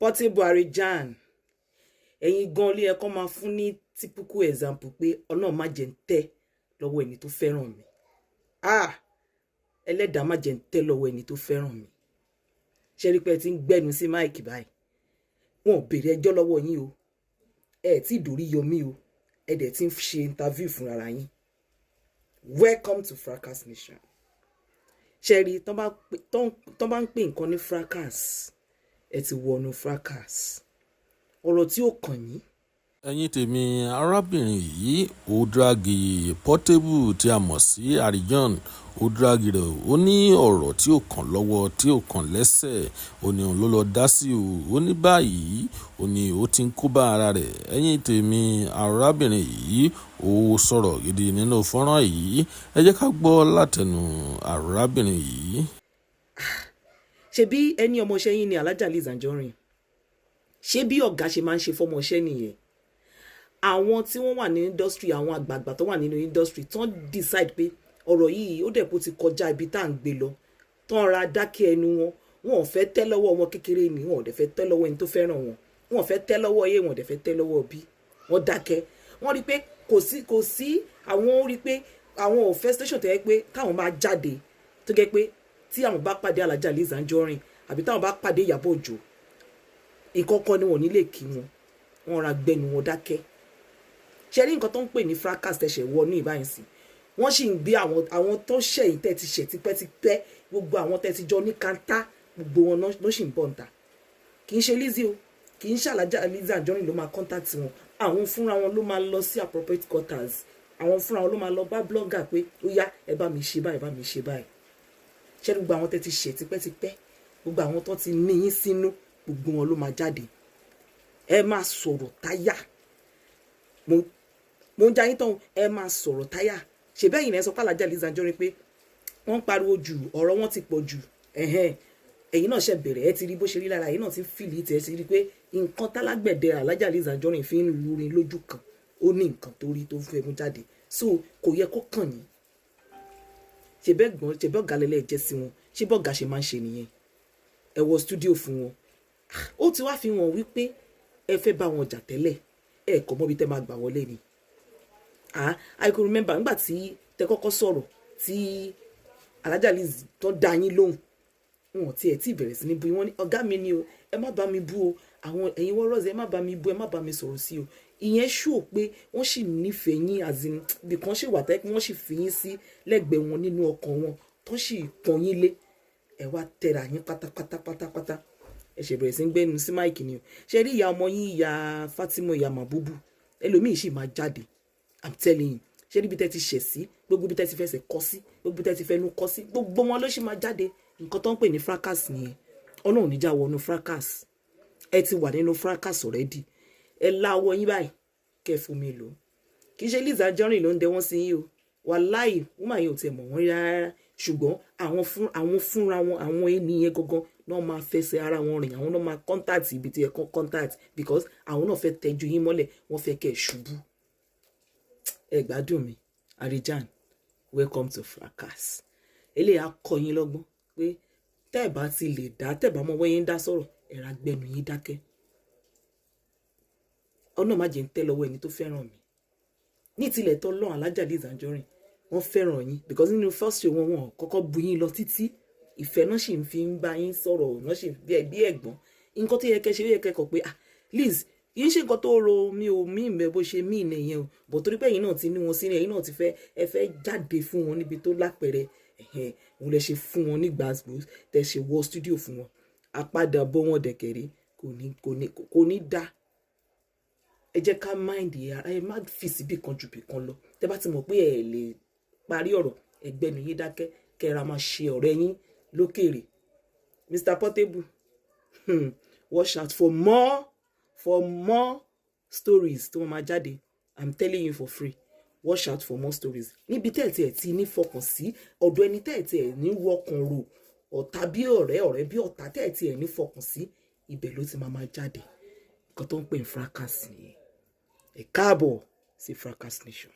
Portable Arijan ẹ̀yin gan lé ẹ̀kọ́ máa fún ní typical example pé Ọlọ́run má jẹ́ ń tẹ́ lọ́wọ́ ẹni tó fẹ́ràn mi. Ẹlẹ́dàá má jẹ́ ń tẹ́ lọ́wọ́ ẹni tó fẹ́ràn mi. Ṣé rí pé ẹ ti ń gbẹ́nu sí máìkì báyìí? Wọn ò béèrè ẹjọ́ lọ́wọ́ yín o. Ẹ tí ìdórí yọ mí o. Ẹ dẹ̀ ti ń ṣe interview fún ara yín. Welcome to Fracas Nation. Ṣé rí tán bá ń pè nǹkan ní fracas, ẹ ti wọnú fracas. Ọ̀rọ̀ tí ó kàn yín. Ẹ̀yin tèmi, arábìnrin yìí ó dragi Portable tí a mọ̀ sí Arijan, ó dragi rẹ̀, ó ní ọ̀rọ̀ tí ó kàn lọ́wọ́ tí ó kàn lẹ́sẹ̀, ó ní òun ló lọ dá sí o, ó ní báyìí ó ní ó ti ń kó bá ara rẹ̀. Ẹ̀yin tèmi, arábìnrin yìí ó sọ̀rọ̀ gidi nínú fọ́nrán yìí, ẹ jẹ́ ká gbọ́ látẹnu arábìnrin yìí. Ṣebí ẹni ọmọọṣẹ́ yín ni Alhaja LIZZY ANJORIN? Ṣé bí ọ̀gá ṣe máa ń ṣe fọ́mọọṣẹ́ nìyẹn? Àwọn tí wọ́n wà ní industry, àwọn àgbààgbà tó wà nínú industry tán decide pé ọ̀rọ̀ yìí ó dẹ̀ kó ti kọjá ibi tá à ń gbé lọ, tán ra dákẹ́ ẹnu wọn. Wọn ò fẹ́ tẹ́ lọ́wọ́ wọn kékeré ni, wọn ò dẹ̀ fẹ́ tẹ́ lọ́wọ́ ẹni tó fẹ́ràn wọn. Wọn ò fẹ́ tẹ́ lọ́wọ́ ayé, wọn ò dẹ̀ fẹ́ tẹ́ lọ́wọ́ bí. Wọ́n dákẹ́. Wọ́n rí pé kò sí àwọn rí pé àwọn ò fẹ́ station tó yẹ pé táwọn máa jáde tó gẹ́ pé tí àwọn bá pàdé Alhaja LIZZY ANJORIN àbí táwọn bá pàdé Ìyábọ̀ Òjó, ìkọ̀kọ̀ ni wọ́n ní lè kí wọn. Wọ́n ra gbẹnu wọn dákẹ́. Ṣé rí nǹkan tó ń pè ní fracas tẹ̀sẹ̀ wọ ní ìbáyìí sí? Wọ́n sì ń gbé àwọn tó ṣẹ̀yìn tẹ́ ti ṣẹ̀ tipẹ́tipẹ́, gbogbo àwọn tẹ́ ti jọ ní kanta, gbogbo wọn ló sì ń bọ̀ ń ta. Kì í ṣe Lizzy o, kì í ṣe Alhaja LIZZY ANJORIN ló máa contact wọn. Àwọn fúnra wọn ló máa lọ sí appropriate quarters. Àwọn fúnra wọn ló máa lọ bá blogger pé ó yá ẹ bá mi ṣe báyìí, ẹ bá mi ṣe báyìí. Ṣé gbogbo àwọn tẹ́ ti ṣẹ̀ tipẹ́tipẹ́, gbogbo àwọn tó ti ní yín sínú, gbogbo wọn ló máa jáde. Ẹ máa sọ̀rọ̀ táyà. Mo ń jayín tán, ẹ máa sọ̀rọ̀ táyà. Ṣé bẹ́ẹ̀ yìí náà sọ pé Alhaja LIZZY ANJORIN pé wọ́n ń pariwo jù, ọ̀rọ̀ wọn ti pọ̀ jù. Ẹ̀yin náà ṣe bẹ̀rẹ̀, ẹ ti rí bó ṣe rí lára, ẹ̀yin náà ti fìlì tẹ̀, ẹ ti rí pé nǹkan tálágbẹ̀dẹ Alhaja LIZZY ANJORIN fi ń lurin lójú kan, ó ní nǹkan tó rí tó fẹ́ mú jáde. So kò yẹ kó kàn yín. Ṣé bẹ́ẹ̀ gbọ́n, ṣé bẹ́ẹ̀ gàlẹ́lẹ́ jẹ́ sí wọn, ṣé bọ́ọ̀ gà ṣe máa ń ṣe nìyẹn. Ẹ wọ studio fún wọn. Ó ti wá fi hàn wípé ẹ fẹ́ bá wọn jà tẹ́lẹ̀, ẹ kò mọ̀ bí tẹ́ máa gbà wọlé ni. I could remember nígbà tí tẹ́ kọ́kọ́ sọ̀rọ̀ tí Alhaja LIZZY tó dá yín lóhùn, wọn tí ẹ tí bẹ̀rẹ̀ sí ní bú yín, wọ́n ní ọ̀gá mi ni o, ẹ má bá mi bú o, àwọn ẹ̀yin warriors ẹ má bá mi bú, ẹ má bá mi sọ̀rọ̀ sí o. Ìyẹn show pé wọ́n sì nífẹ̀ẹ́ yín, as in bí kan ṣe wà tẹ́ pé wọ́n sì fi yín sí lẹ́gbẹ̀ẹ́ wọn nínú ọkàn wọn, tó sì pọ́n yín lé. Ẹ wá tẹ̀ra yín pátápátá. Ẹ ṣe bẹ̀rẹ̀ sí ń gbẹ́nu sí máìkì ni o. Ṣé rí ìyá ọmọ yín, ìyá Fatima, ìyá Mabubu, ẹlòmíì sì máa jáde. I'm telling you. Ṣé rí bí tẹ́ ti ṣẹ̀ sí, gbogbo bí tẹ́ ti fẹsẹ̀ kọ́ sí, gbogbo bí tẹ́ ti fẹnu kọ́ sí, gbogbo wọn ló sì máa jáde. Nǹkan tó ń pè ní fracas nìyẹn. Ọlọ́run ní já wọnú fracas. Ẹ ti wà nínú fracas already. Ẹ láwọ yín báyìí, kẹ́ fún mi lò. Kì í ṣe LIZZY ANJORIN ló ń dẹ wọ́n sí yín o. Wàláhì, woman yẹn ò tiẹ̀ mọ̀ wọ́n rárá. Ṣùgbọ́n àwọn fúnra wọn, àwọn ènìyàn gangan náà máa fẹsẹ̀ ara wọn rìn, àwọn náà máa contact ibi tí ẹ kàn contact, because àwọn náà fẹ́ tẹ́jú yín mọ́lẹ̀, wọ́n fẹ́ kẹ́ ẹ ṣubú. Ẹ gbádùn mi, Arijan, welcome to fracas. Eléyà kọ́ yín lọ́gbọ́n pé tẹ́ ẹ bá ti lè dá, tẹ́ ẹ bá mọ wọ́n yín dá sọ̀rọ̀, ẹ ra gbẹnu yín dákẹ́. Ọ̀nà má jẹ́ ń tẹ́ lọ́wọ́ ẹni tó fẹ́ràn mi. Ní tilẹ̀ tó lọ́n Alhaja LIZZY ANJORIN, wọ́n fẹ́ràn yín because nínú first show wọn kọ́kọ́ bu yín lọ títí. Ìfẹ́ náà sì ń fi ń bá yín sọ̀rọ̀, náà sì bí ẹ̀gbọ́n. Nǹkan tó yẹ kẹ́ ṣe, ó yẹ kẹ́ kọ̀ pé Liz, yìí ṣe nǹkan tó ro mi ò mí ìmọ̀ bó ṣe mí ìnìyẹn o, bọ̀ torí pé ẹ̀yin náà ti ní wọn sínú, ẹ̀yin náà ti fẹ́ ẹ fẹ́ jáde fún wọn níbi tó lápẹ̀rẹ̀, òun lẹ ṣe fún wọn ní gbàgbó, tẹ ṣe wọ studio fún wọn. Àpadà bọ́ wọn dẹ̀kẹ̀rẹ́ kò ní dá. Ẹ jẹ́ ká mind ẹ má fi síbì kan jù bì kan lọ. Tẹ́ bá ti mọ̀ pé ẹ lè parí ọ̀rọ̀, ẹgbẹ́nu yín dákẹ́, kẹ́ra máa ṣe ọ̀rẹ́ yín lókèrè. Mr. Portable, watch out for more stories tó máa jáde. I'm telling you for free. Watch out for more stories. Níbi tẹ́ẹ̀tì ẹ̀ ti ní fọkàn sí, ọ̀dọ̀ ẹni tẹ́ẹ̀tì ẹ̀ ní wọkàn rò, ọ̀tá bí ọ̀rẹ́ bí ọ̀tá tẹ́ẹ̀tì ẹ̀ ní fọkàn sí, ibẹ̀ ló ti máa jáde. Nǹkan tó ń pè ní fracas nìyẹn. Ẹ káàbọ̀ sí Fracas Nation.